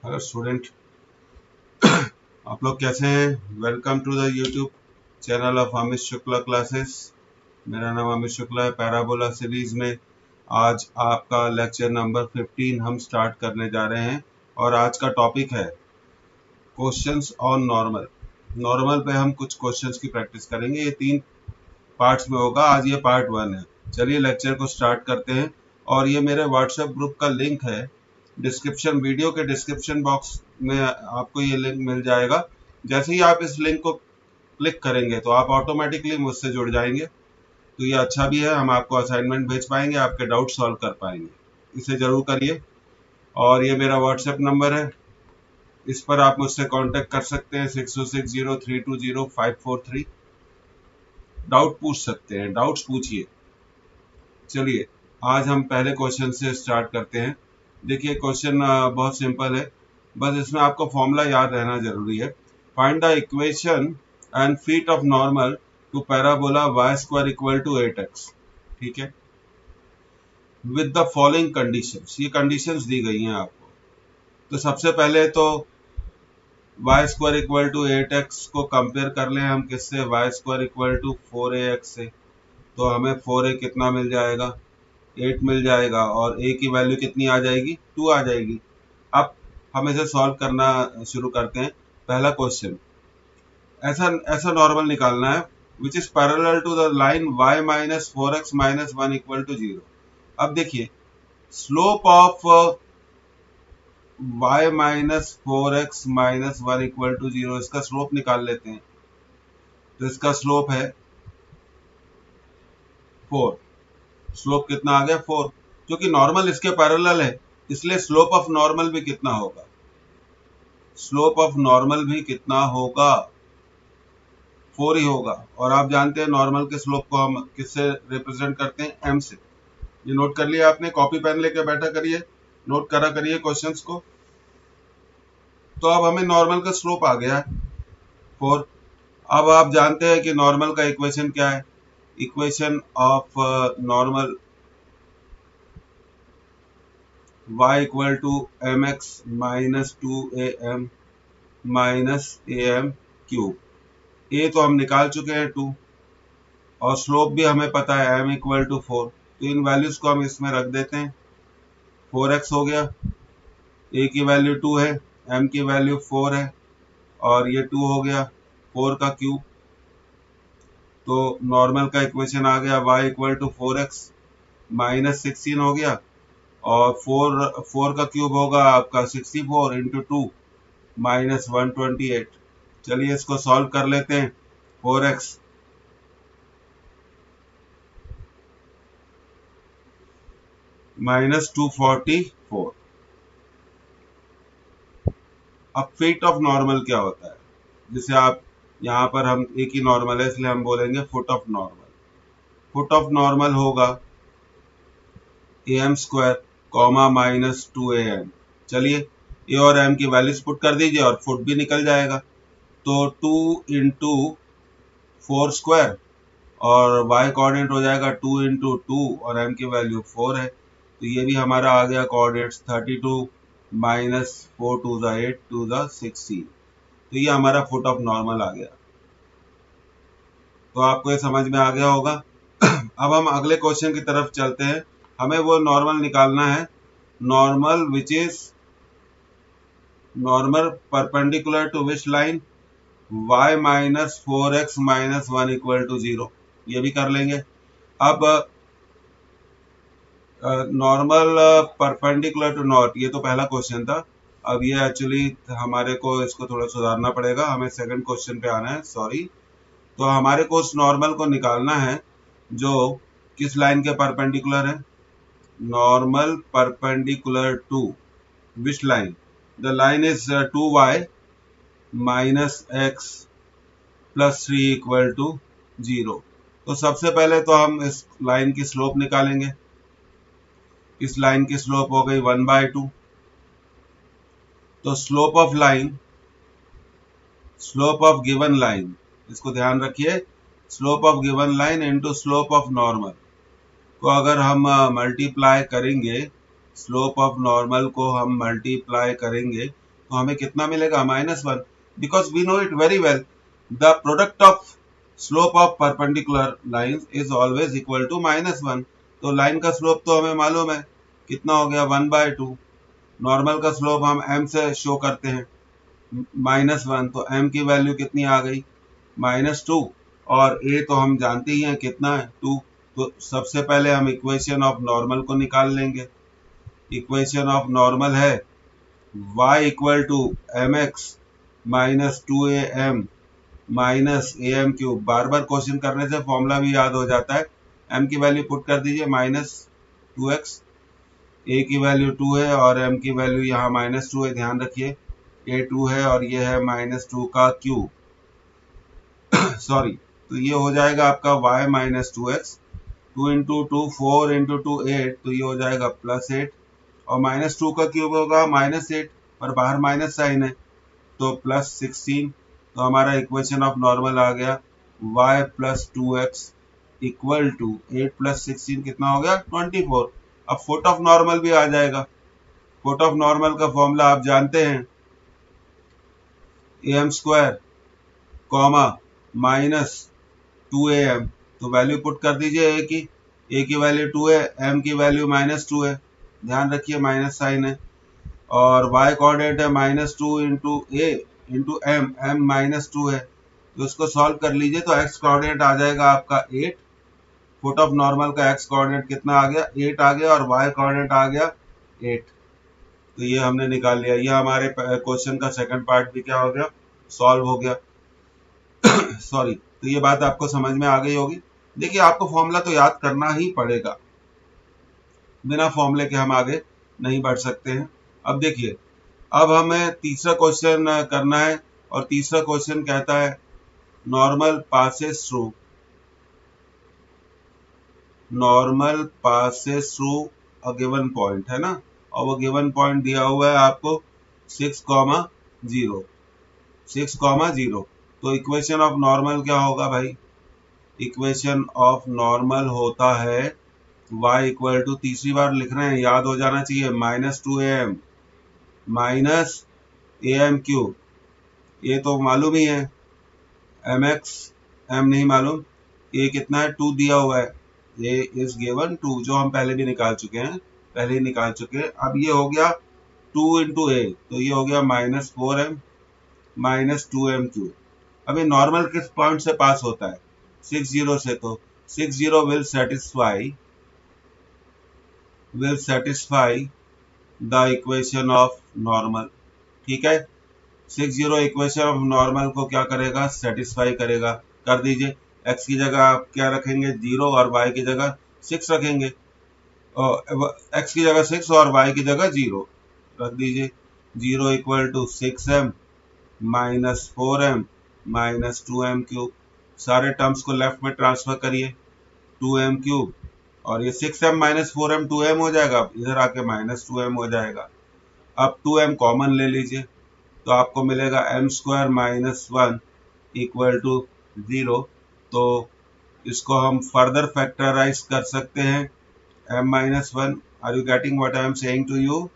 Hello student, आप लोग कैसे हैं? Welcome to the YouTube channel of Amit Shukla classes. मेरा नाम अमित शुक्ला है। पैराबोला सीरीज में आज आपका लेक्चर नंबर 15 हम स्टार्ट करने जा रहे हैं और आज का टॉपिक है क्वेश्चंस ऑन नॉर्मल। नॉर्मल पे हम कुछ क्वेश्चंस की प्रैक्टिस करेंगे। ये 3 पार्ट्स में होगा। आज ये पार्ट 1 है। चलिए लेक्चर को स्टार्ट करते हैं। और ये मेरे व्हाट्सएप ग्रुप का लिंक है। डिस्क्रिप्शन वीडियो के डिस्क्रिप्शन बॉक्स में आपको ये लिंक मिल जाएगा। जैसे ही आप इस लिंक को क्लिक करेंगे तो आप ऑटोमेटिकली मुझसे जुड़ जाएंगे। तो ये अच्छा भी है, हम आपको असाइनमेंट भेज पाएंगे, आपके डाउट सॉल्व कर पाएंगे। इसे जरूर करिए। और ये मेरा व्हाट्सएप नंबर है, इस पर आप मुझसे कांटेक्ट कर सकते हैं 6060320543। डाउट पूछ सकते हैं, डाउट्स पूछिए। चलिए आज हम पहले क्वेश्चन से स्टार्ट करते हैं। देखिए क्वेश्चन बहुत सिंपल है, बस इसमें आपको फॉर्मूला याद रहना जरूरी है। Find the equation and feet of normal to parabola y square equal to 8x। ठीक है, विद द फॉलोइंग कंडीशंस। ये कंडीशंस दी गई हैं आपको। तो सबसे पहले तो Y square equal to 8x को कंपेयर कर लें हम किससे, Y square equal to 4ax से। तो हमें 4a कितना मिल जाएगा, 8 मिल जाएगा, और a की वैल्यू कितनी आ जाएगी, 2 आ जाएगी। अब हम इसे सॉल्व करना शुरू करते हैं। पहला क्वेश्चन, ऐसा ऐसा नॉर्मल निकालना है which is parallel to the line y minus 4x minus 1 equal to 0। अब देखिए slope of y minus 4x minus 1 equal to 0, इसका स्लोप निकाल लेते हैं। तो इसका स्लोप है 4। स्लोप कितना आ गया, 4। क्योंकि नॉर्मल इसके पैरेलल है इसलिए स्लोप ऑफ नॉर्मल भी कितना होगा, स्लोप ऑफ नॉर्मल भी कितना होगा, 4 ही होगा। और आप जानते हैं नॉर्मल के स्लोप को हम किससे रिप्रेजेंट करते हैं, m से। ये नोट कर लिया आपने, कॉपी पेन लेके बैठा करिए, नोट करा करिए क्वेश्चंस को। तो अब हमें नॉर्मल का स्लोप आ गया है 4। अब आप जानते हैं कि नॉर्मल का इक्वेशन क्या है, equation of normal y equal to mx minus 2am minus am cube. a तो हम निकाल चुके हैं 2, और स्लोप भी हमें पता है m इक्वल टू 4। तो इन वैल्यूज को हम इसमें रख देते हैं। 4x हो गया, a की वैल्यू 2 है, m की वैल्यू 4 है, और ये 2 हो गया 4 का क्यूब। तो नॉर्मल का इक्वेशन आ गया y equal to 4x minus 16 हो गया, और 4 का क्यूब होगा आपका 64 इंटू 2 माइनस 128। चलिए इसको सॉल्व कर लेते हैं। 4x minus 244। अब फीट ऑफ नॉर्मल क्या होता है, जिसे आप यहाँ पर, हम एक ही नॉर्मल है इसलिए हम बोलेंगे foot of normal. Foot of normal होगा am square comma minus 2am। चलिए a और m की वैल्यूज पुट कर दीजिए और फुट भी निकल जाएगा। तो 2 इंटू 4 स्क्वायर, और y कोऑर्डिनेट हो जाएगा 2 इंटू 2, और m की वैल्यू 4 है। तो ये भी हमारा आ गया coordinates 32 minus 4 to the 8 to the 16। तो ये हमारा फुट ऑफ नॉर्मल आ गया। तो आपको ये समझ में आ गया होगा। अब हम अगले क्वेश्चन की तरफ चलते हैं। हमें वो नॉर्मल निकालना है, normal which is normal perpendicular to which line, y minus 4x minus 1 equal to 0। ये भी कर लेंगे। अब नॉर्मल परपेंडिकुलर टू नॉट, ये तो पहला क्वेश्चन था। अब ये एक्चुअली हमारे को इसको थोड़ा सुधारना पड़ेगा, हमें सेकंड क्वेश्चन पे आना है, सॉरी। तो हमारे को उस नॉर्मल को निकालना है जो किस लाइन के परपेंडिकुलर है, normal perpendicular to which line, the line is 2y minus x plus 3 equal to 0। तो सबसे पहले तो हम इस लाइन की स्लोप निकालेंगे। इस लाइन की स्लोप हो गई 1/2। तो slope of line, slope of given line, इसको ध्यान रखिए, slope of given line into slope of normal को अगर हम मल्टीप्लाई करेंगे, स्लोप ऑफ नॉर्मल को हम मल्टीप्लाई करेंगे तो हमें कितना मिलेगा -1, because we know it very well the product of slope of perpendicular line is always equal to -1। तो लाइन का स्लोप तो हमें मालूम है, कितना हो गया 1/2। नॉर्मल का स्लोप हम m से शो करते हैं -1, तो m की वैल्यू कितनी आ गई -2, और a तो हम जानते ही हैं कितना है 2। तो सबसे पहले हम इक्वेशन ऑफ नॉर्मल को निकाल लेंगे। इक्वेशन ऑफ नॉर्मल है y equal to mx minus 2am minus am cube. बार बार क्वेश्चन करने से फॉर्मूला भी याद हो जाता है। m की वैल्यू पुट कर दीजिए -2x, a की वैल्यू 2 है और m की वैल्यू यहाँ -2 है, ध्यान रखिए a 2 है और ये है -2 का क्यूब सॉरी। तो ये हो जाएगा आपका y minus 2x, 2 into 2 4 into 2 8, तो ये हो जाएगा +8, और -2 का क्यूब होगा -8, पर बाहर माइनस साइन है तो +16। तो हमारा इक्वेशन ऑफ नॉर्मल आ गया y plus 2x equal to 8 plus 16 कितना हो गया 24। अब फुट ऑफ नॉर्मल भी आ जाएगा। फुट ऑफ नॉर्मल का फॉर्मूला आप जानते हैं, am² कॉमा -2am। तो वैल्यू पुट कर दीजिए a की वैल्यू 2 है, m की वैल्यू -2 है, ध्यान रखिए माइनस साइन है, और y कोऑर्डिनेट है -2 इंटू a इंटू m -2 है। तो इसको सॉल्व कर लीजिए तो x कोऑर्डिनेट आ जाएगा आपका 8। फुट ऑफ नॉर्मल का x कोऑर्डिनेट कितना आ गया 8 आ गया, और y कोऑर्डिनेट आ गया 8। तो ये हमने निकाल लिया। ये हमारे क्वेश्चन का सेकंड पार्ट भी क्या हो गया सॉल्व हो गया सॉरी। तो ये बात आपको समझ में आ गई होगी। देखिए आपको फॉर्मूला तो याद करना ही पड़ेगा, बिना फॉर्मूले के हम आगे नहीं बढ़ सकते हैं। अब देखिए, अब हमें तीसरा क्वेश्चन करना है, और तीसरा क्वेश्चन कहता है normal passes through a given point, है ना, और वो गिवन पॉइंट दिया हुआ है आपको 6,0। तो इक्वेशन ऑफ नॉर्मल क्या होगा भाई, इक्वेशन ऑफ नॉर्मल होता है y इक्वल टू, तीसरी बार लिख रहे हैं याद हो जाना चाहिए, -2am माइनस am क्यूब। ये तो मालूम ही है mx, m नहीं मालूम, a कितना है 2 दिया हुआ है, a इज गिवन 2, जो हम पहले भी निकाल चुके हैं, पहले ही निकाल चुके हैं। अब ये हो गया 2 इंटू a, तो ये हो गया -4m माइनस 2m क्यूब। अभी नॉर्मल किस पॉइंट से पास होता है 60 से, तो 60 will satisfy the equation of normal। ठीक है, 60 इक्वेशन ऑफ नॉर्मल को क्या करेगा सेटिस्फाई करेगा। कर दीजिए, x की जगह आप क्या रखेंगे 0 और y की जगह 6 रखेंगे, और x की जगह 6 और y की जगह 0 रख दीजिए। 0 equal to 6m minus 4m minus 2m cube. सारे टर्म्स को लेफ्ट में ट्रांसफर करिए, 2m क्यूब, और ये 6m माइनस 4m 2m हो जाएगा, इधर आके -2m हो जाएगा। अब 2m कॉमन ले लीजिए, तो आपको मिलेगा m² माइनस 1 इक्वल टू 0। तो इसको हम फर्दर फैक्टराइज कर सकते हैं, m minus 1। Are you getting what I am saying to you?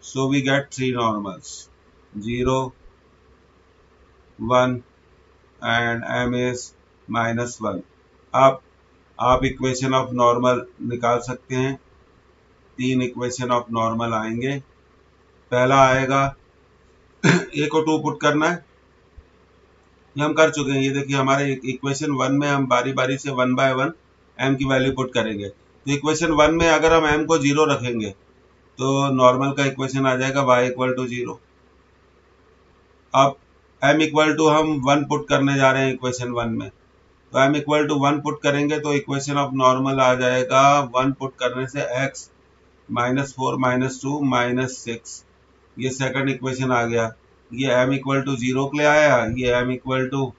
So we get 3 normals, 0 1 and m is -1। अब आप इक्वेशन ऑफ नॉर्मल निकाल सकते हैं। 3 इक्वेशन ऑफ नॉर्मल आएंगे। पहला आएगा a को 2 पुट करना है, ये हम कर चुके हैं। ये देखिए हमारे इक्वेशन 1 में हम बारी बारी से 1 बाय 1 m की वैल्यू पुट करेंगे। तो इक्वेशन 1 में अगर हम m को 0 रखेंगे तो नॉर्मल का इक्वेशन आ जाएगा y इक्वल टू 0। अब m इक्वल टू हम 1 पुट करने जा रहे हैं इक्वेशन 1 में, तो m इक्वल टू 1 पुट करेंगे तो इक्वेशन ऑफ नॉर्मल आ जाएगा 1 पुट करने से x -4 -2 -6। ये सेकंड इक्वेशन आ गया। ये m इक्वल टू 0 के लिए आया, ये m इक्वल टू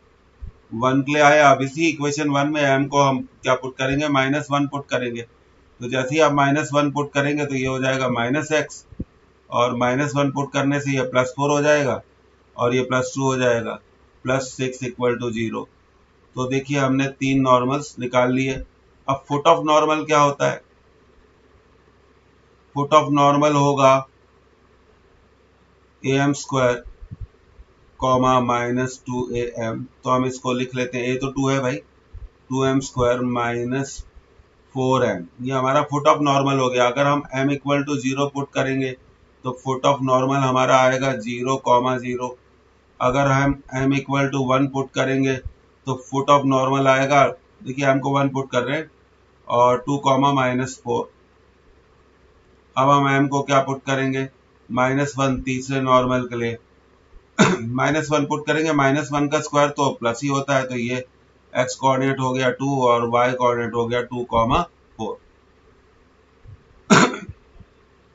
1 के लिए आया। अब इसी इक्वेशन 1 में m को हम क्या पुट करेंगे -1 पुट करेंगे। तो जैसे ही आप -1 पुट करेंगे तो ये हो जाएगा -x, और -1 पुट करने से ये +4 हो जाएगा, और ये +2 हो जाएगा, +6 इक्वल टू 0। तो देखिए हमने 3 नॉर्मल्स निकाल लिए। अब फुट ऑफ नॉर्मल क्या होता है? फुट ऑफ नॉर्मल होगा am square comma minus 2am, तो हम इसको लिख लेते हैं, a तो 2 है भाई, 2m स्क्वायर माइनस 4m, ये हमारा फुट ऑफ नॉर्मल हो गया। अगर हम m इक्वल टू 0 पुट करेंगे तो फुट ऑफ नॉर्मल हमारा आएगा 0,0। अगर हम m इक्वल टू 1 पुट करेंगे तो फुट ऑफ नॉर्मल आएगा, देखिए m को 1 पुट कर रहे हैं, और 2,-4। अब हम m को क्या पुट करेंगे, -1 तीसरे नॉर्मल के लिए -1 पुट करेंगे, -1 का स्क्वायर तो प्लस ही होता है, तो ये x कोऑर्डिनेट हो गया 2 और y कोऑर्डिनेट हो गया 2,4।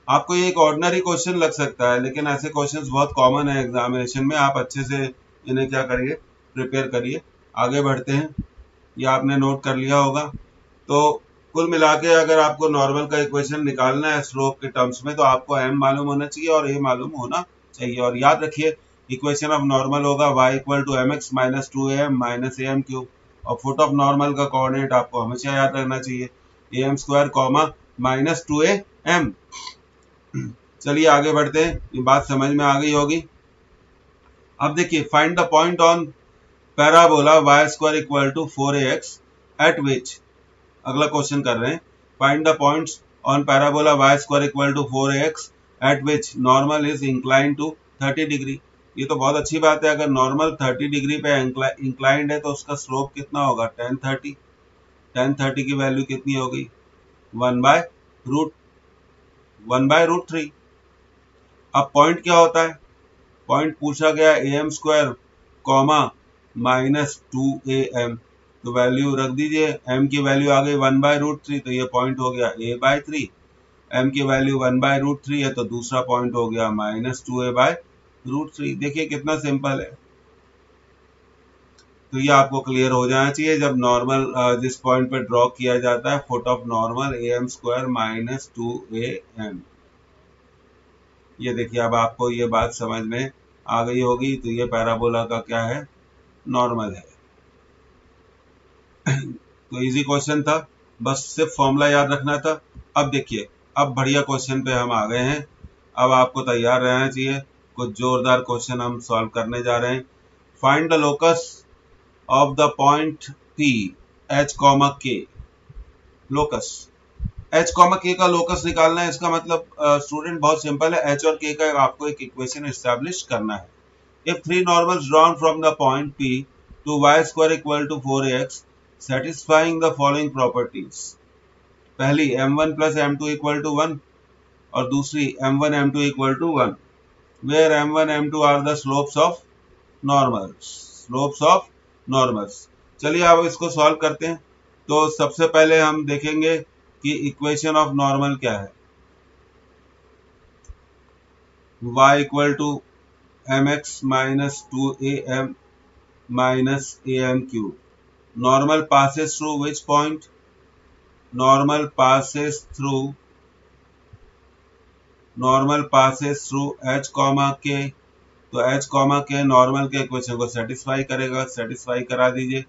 आपको ये एक ऑर्डिनरी क्वेश्चन लग सकता है, लेकिन ऐसे क्वेश्चंस बहुत कॉमन है एग्जामिनेशन में, आप अच्छे से इन्हें क्या करिए, प्रिपेयर करिए। आगे बढ़ते हैं, ये आपने नोट कर लिया होगा। तो कुल मिला के अगर आपको नॉर्मल का इक्वेशन निकालना है स्लोप के टर्म्स में, तो आपको m मालूम होना चाहिए और a मालूम होना चाहिए। और याद रखिए इक्वेशन ऑफ नॉर्मल होगा y equal to mx minus 2am minus am cube, और फुट ऑफ नॉर्मल का कोऑर्डिनेट आपको हमेशा याद रखना चाहिए am square comma minus 2am। चलिए आगे बढ़ते हैं, ये बात समझ में आ गई होगी। अब देखिए, find the point on parabola y square equal to 4ax at which, अगला क्वेश्चन कर रहे हैं, find the points on parabola y square equal to 4ax at which normal is inclined to 30 degree. ये तो बहुत अच्छी बात है, अगर नॉर्मल 30 डिग्री पे इंक्लाइंड है तो उसका स्लोप कितना होगा, tan 30। tan 30 की वैल्यू कितनी होगी, 1/√3। अब पॉइंट क्या होता है, पॉइंट पूछा गया am स्क्वायर कॉमा -2am, तो वैल्यू रख दीजिए, m की वैल्यू आ गई 1/√3, तो ये पॉइंट हो गया a/3। m की वैल्यू 1/√3 है तो दूसरा पॉइंट हो गया -2a/√3। देखिए कितना सिंपल है। तो ये आपको क्लियर हो जाना चाहिए, जब नॉर्मल जिस पॉइंट पे ड्रॉ किया जाता है foot of normal am square -2am। ये देखिए अब आपको ये बात समझ में आ गई होगी, तो ये पैराबोला का क्या है, नॉर्मल है। तो इजी क्वेश्चन था, बस सिर्फ फॉर्मूला याद रखना था। अब देखिए, अब बढ़िया क्वेश्चन पे हम आ गए हैं, अब आपको तैयार रहना चाहिए, कुछ जोरदार क्वेश्चन हम सॉल्व करने जा रहे हैं। Find the locus of the point P H, K। Locus h, k का लोकस निकालना है, इसका मतलब स्टूडेंट बहुत सिंपल है, h और k का आपको एक इक्वेशन एस्टैब्लिश करना है। If three normals drawn from the point P to y square equal to 4ax satisfying the following properties, पहली m1 plus m2 equal to 1 और दूसरी m1 m2 equal to 1, where m1 m2 are the slopes of normals। चलिए अब इसको solve करते हैं। तो सबसे पहले हम देखेंगे कि इक्वेशन ऑफ नॉर्मल क्या है, y equal to mx minus 2am minus am cube. Normal passes through which point? Normal passes through h, k। तो h, k नॉर्मल के इक्वेशन को सेटिस्फाई करेगा, सेटिस्फाई करा दीजिए।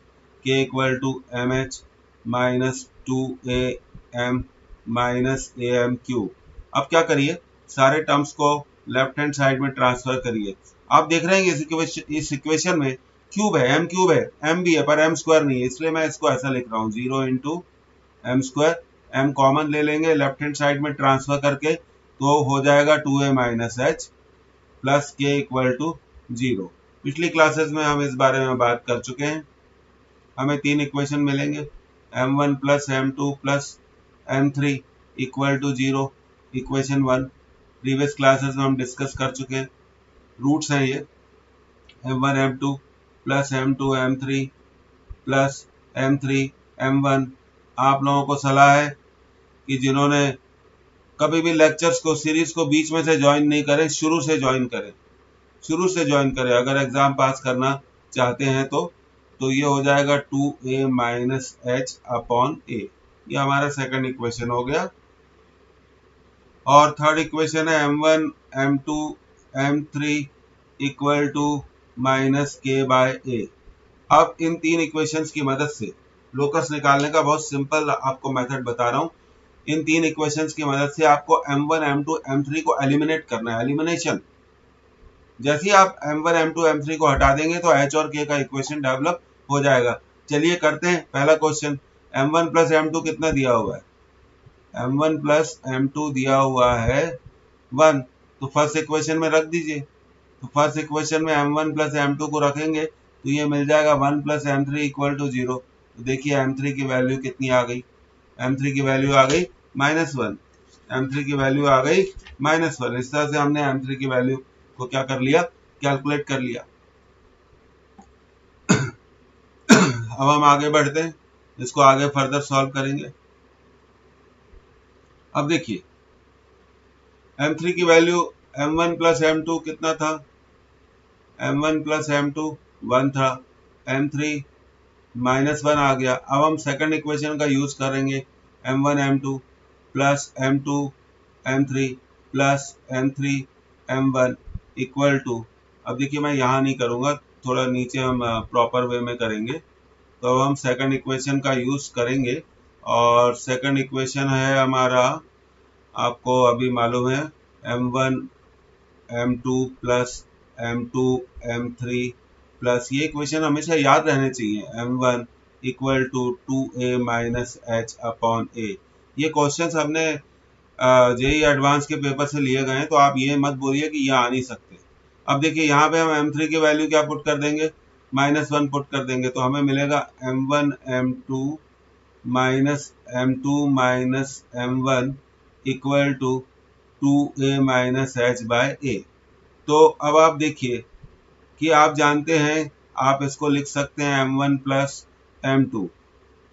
k equal to mh minus 2am minus am cube. अब क्या करिए, सारे टर्म्स को लेफ्ट हैंड साइड में ट्रांसफर करिए। आप देख रहे हैं इस इक्वेशन में क्यूब है, m क्यूब है, m भी है पर m स्क्वायर नहीं है, इसलिए मैं इसको ऐसा लिख रहा हूँ 0 into m square. m common ले लेंगे लेफ्ट हैंड साइड में ट्रांसफर करके, तो हो जाएगा 2a minus h plus k equal to 0। पिछली क्लासेस में हम इस बारे में बात कर चुके हैं। हमें तीन इक्वेशन मिलेंगे, m1 plus m2 plus m3 equal to 0, equation 1 previous classes में हम डिस्कस कर चुके हैं। रूट्स हैं ये m1 m2 plus m2 m3 plus m3 m1। आप लोगों को सलाह है कि जिन्होंने कभी भी लेक्चर्स को, सीरीज को बीच में से ज्वाइन नहीं करें, शुरू से ज्वाइन करें। अगर एग्जाम पास करना चाहते हैं तो ये हो जाएगा 2a minus h upon a। ये हमारा सेकंड इक्वेशन हो गया। और थर्ड इक्वेशन है m1 m2 m3 equal to minus k by a। अब इन तीन इक्वेशंस की मदद से लोकस निकालने का बहुत सिंपल आपको मेथड बता रहा हूँ। इन तीन इक्वेशंस की मदद से आपको m1 m2 m3 को एलिमिनेट करना है, एलिमिनेशन। जैसे ही आप m1 m2 m3 को हटा देंगे तो h और k का इक्वेशन डेवलप हो जाएगा। चलिए करते हैं पहला क्वेश्चन। m1 प्लस m2 कितना दिया हुआ है? m1 प्लस m2 दिया हुआ है 1, तो फर्स्ट इक्वेशन में रख दीजिए। तो फर्स्ट इक्वेशन में m1 प्लस m2 को रखेंगे तो ये मिल जाएगा 1 प्लस m3 इक्वल टू 0। तो देखिए m3 की वैल्यू कितनी आ गई? m3 की वैल्यू आ गई -1। m3 की वैल्यू आ गई -1। इस तरह से हमने m3 की वैल्यू को क्या कर लिया? कैलकुलेट कर लिया। अब हम आगे बढ़ते हैं, इसको आगे फर्दर सॉल्व करेंगे। अब देखिए m3 की वैल्यू m1 प्लस m2 कितना था? m1 प्लस m2 1 था, m3 -1 आ गया। अब हम सेकंड इक्वेशन का यूज करेंगे, m1 m2 plus m2 m3 plus m3 m1 equal to, अब देखिए मैं यहाँ नहीं करूँगा, थोड़ा नीचे हम प्रॉपर वे में करेंगे। तो अब हम सेकंड इक्वेशन का यूज करेंगे और सेकंड इक्वेशन है हमारा, आपको अभी मालूम है, m1 m2 plus m2 m3 plus, ये इक्वेशन हमेशा याद रहने चाहिए, m1 equal to 2a minus h upon a। ये क्वेश्चंस हमने जेई एडवांस के पेपर से लिए गए हैं, तो आप ये मत बोलिए कि ये आ नहीं सकते। अब देखिए यहाँ पे हम m3 की वैल्यू क्या पुट कर देंगे? -1 पुट कर देंगे, तो हमें मिलेगा m1 m2 minus m2 minus m1 equal to 2a minus h by a। तो अब आप देखिए कि आप जानते हैं, आप इसको लिख सकते हैं m1 प्लस m2,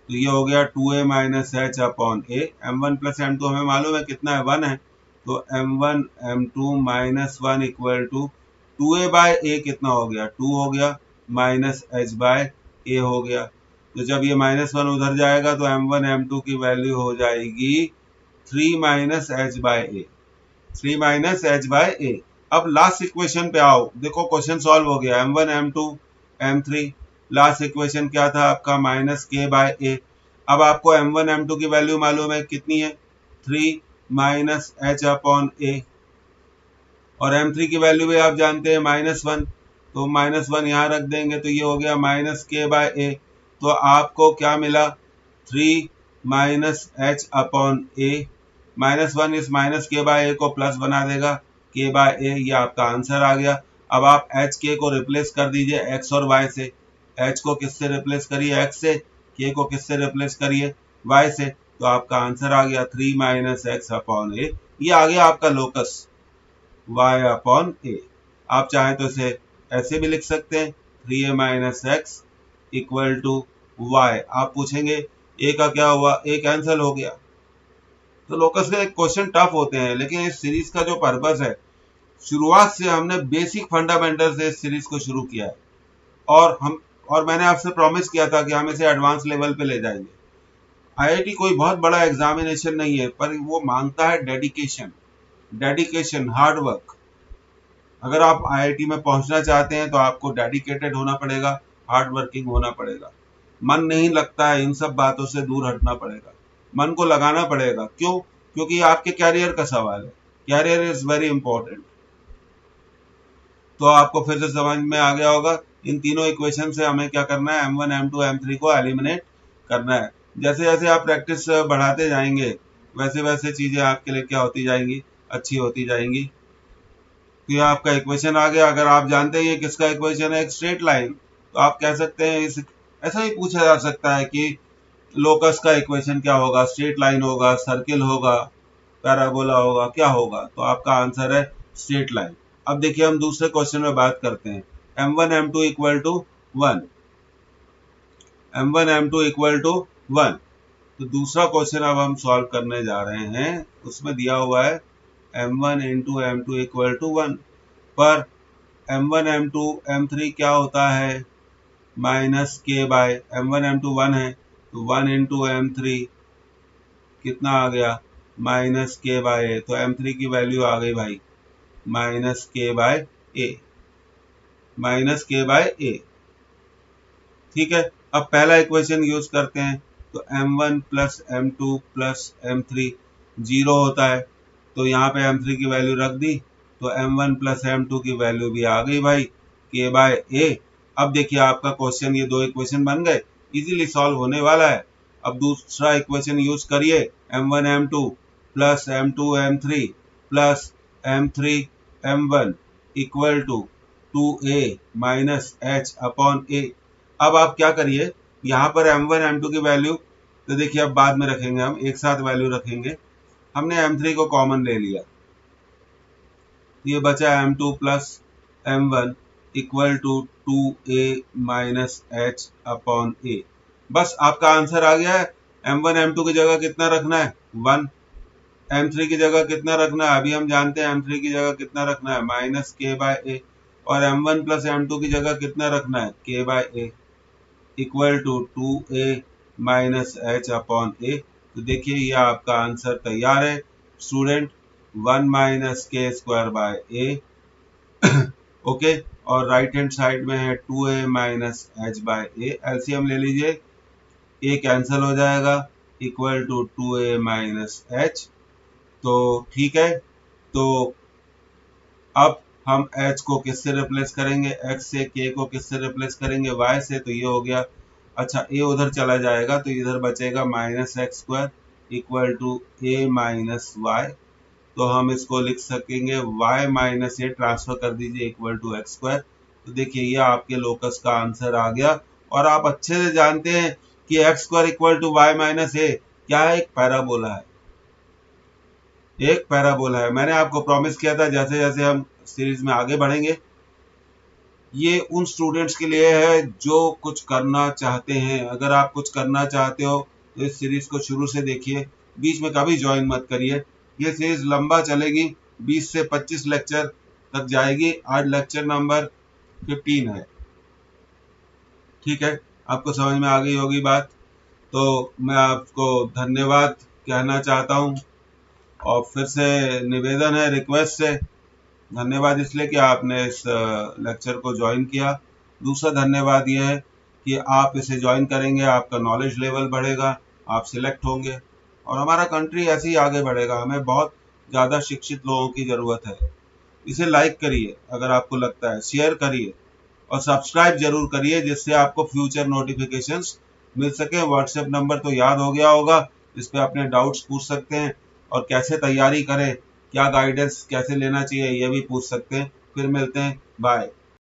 तो ये हो गया 2a minus h upon a। m1 plus m2 हमें मालूम है कितना है, 1 है, तो m1 m2 minus 1 equal to 2a by a कितना हो गया? 2 हो गया, माइनस h बाय a हो गया। तो जब ये -1 उधर जाएगा तो m1 m2 की वैल्यू हो जाएगी 3 minus h by a, 3 minus h by a। अब लास्ट इक्वेशन पे आओ, देखो क्वेश्चन सॉल्व हो गया। m1 m2 m3, last equation क्या था आपका? Minus k by a। अब आपको m1 m2 की वैल्यू मालूम है कितनी है? 3 माइनस h अपॉन a, और m3 की वैल्यू भी आप जानते हैं -1, तो -1 यहाँ रख देंगे तो ये हो गया माइनस k बाय a। तो आपको क्या मिला? 3 माइनस h अपॉन a, -1 इस माइनस k बाय a को प्लस बना देगा, k बाय a, ये आपका आंसर आ गया। अब आप h k को रिप्लेस कर दीजिए x और y से। h को किससे रिप्लेस करिए? x से। k को किससे रिप्लेस करिए? y से। तो आपका आंसर आ गया 3 माइनस x अपॉन a। ये आ गया आपका लोकस y अपॉन a। आप चाहें तो इसे ऐसे भी लिख सकते हैं, 3a minus x equal to y। आप पूछेंगे a का क्या हुआ? a कैंसिल हो गया। तो लोकस के क्वेश्चन टफ होते हैं, लेकिन इस सीरीज का जो पर्पस है, शुरुआत से हमने बेसिक फंडामेंटल से इस सीरीज को शुरू किया है, और मैंने आपसे प्रॉमिस किया था कि हम इसे एडवांस लेवल पे ले जाएंगे। आईआईटी कोई बहुत बड़ा एग्जामिनेशन नहीं है, पर वो मांगता है डेडिकेशन, हार्ड वर्क। अगर आप आईआईटी में पहुंचना चाहते हैं तो आपको डेडिकेटेड होना पड़ेगा, हार्ड वर्किंग होना पड़ेगा। मन नहीं लगता है, इन सब बातों से दूर हटना पड़ेगा, मन को लगाना पड़ेगा। क्यों? क्योंकि आपके कैरियर का सवाल है, कैरियर इज वेरी इंपॉर्टेंट। तो आपको फिर से समझ में आ गया होगा, इन तीनों इक्वेशन से हमें क्या करना है? m1 m2 m3 को एलिमिनेट करना है। जैसे जैसे आप प्रैक्टिस बढ़ाते जाएंगे, वैसे वैसे चीजें आपके लिए क्या होती जाएंगी? अच्छी होती जाएंगी। तो ये आपका इक्वेशन आ गया। अगर आप जानते हैं ये किसका इक्वेशन है? एक स्ट्रेट लाइन, तो आप कह सकते हैं, इस ऐसा ही पूछा जा सकता है कि लोकस का इक्वेशन क्या होगा? स्ट्रेट लाइन होगा, सर्किल होगा, पैराबोला होगा, क्या होगा? तो आपका आंसर है स्ट्रेट लाइन। अब देखिए हम दूसरे क्वेश्चन में बात करते हैं, m1 m2 equal to 1, m1 m2 equal to 1। तो दूसरा क्वेश्चन अब हम सॉल्व करने जा रहे हैं, उसमें दिया हुआ है m1 into m2 equal to 1, पर m1 m2 m3 क्या होता है? Minus k bye, m1 m2 1 है, तो 1 इंटू m3 कितना आ गया? Minus k by a। तो m3 की वैल्यू आ गई भाई minus k by a, minus k by a। ठीक है, अब पहला इक्वेशन यूज करते हैं, तो m1 plus m2 plus m3 0 होता है, तो यहाँ पे m3 की वैल्यू रख दी, तो m1 प्लस m2 की वैल्यू भी आ गई भाई k बाय a। अब देखिए आपका क्वेश्चन, ये दो इक्वेशन बन गए, इजीली सॉल्व होने वाला है। अब दूसरा इक्वेशन यूज करिए, m1 m2 plus m2 m3 plus m3 m1 equal to 2a minus h upon a। अब आप क्या करिए, यहाँ पर m1 m2 की वैल्यू तो देखिए अब बाद में रखेंगे, हम एक साथ वैल्यू रखेंगे। हमने m3 को कॉमन ले लिया, ये बचा m2 plus m1 equal to 2a minus h upon a। बस आपका आंसर आ गया है। m1 m2 की जगह कितना रखना है 1, m3 की जगह कितना रखना है, अभी हम जानते हैं m3 की जगह कितना रखना है माइनस k बाय a, और m1 प्लस m2 की जगह कितना रखना है k by a equal to 2a minus h upon a। तो देखिए ये आपका आंसर तैयार है student, 1 minus k square by a okay. और राइट हैंड साइड में है 2a minus h by a, LCM ले लीजिए, a कैंसिल हो जाएगा equal to 2a minus h। तो ठीक है, तो अब हम h को किससे रिप्लेस करेंगे, x से, k को किससे रिप्लेस करेंगे y से, तो ये हो गया। अच्छा a उधर चला जाएगा तो इधर बचेगा minus x square equal to a minus y. तो हम इसको लिख सकेंगे y माइनस ए, ट्रांसफर कर दीजिए इक्वल टू एक्स स्क्वायर। तो देखिए ये आपके लोकस का आंसर आ गया। और आप अच्छे से जानते हैं कि x square equal to y minus a क्या है, एक पैराबोला है, एक पैराबोला है। मैंने आपको प्रॉमिस किया था जैसे जैसे हम सीरीज में आगे बढ़ेंगे, ये उन स्टूडेंट्स के लिए है जो कुछ करना चाहते हैं। अगर आप कुछ करना चाहते हो तो इस सीरीज को शुरू से देखिए, बीच में कभी ज्वाइन मत करिए। ये सीरीज लंबा चलेगी, 20 से 25 लेक्चर तक जाएगी। आज लेक्चर नंबर 15 है, ठीक है, आपको समझ में आ गई होगी बात। तो मैं आपको धन्यवाद कहना चाहता हूँ, और फिर से निवेदन है, रिक्वेस्ट है, धन्यवाद इसलिए कि आपने इस लेक्चर को ज्वाइन किया। दूसरा धन्यवाद ये है कि आप इसे ज्वाइन करेंगे, आपका नॉलेज लेवल बढ़ेगा, आप सिलेक्ट होंगे और हमारा कंट्री ऐसे ही आगे बढ़ेगा। हमें बहुत ज़्यादा शिक्षित लोगों की ज़रूरत है। इसे लाइक करिए अगर आपको लगता है, शेयर करिए और सब्सक्राइब जरूर करिए जिससे आपको फ्यूचर नोटिफिकेशंस मिल सके। व्हाट्सएप नंबर तो याद हो गया होगा, इस पर अपने डाउट्स पूछ सकते हैं, और कैसे तैयारी करें, क्या गाइडेंस कैसे लेना चाहिए, ये भी पूछ सकते हैं। फिर मिलते हैं, बाय।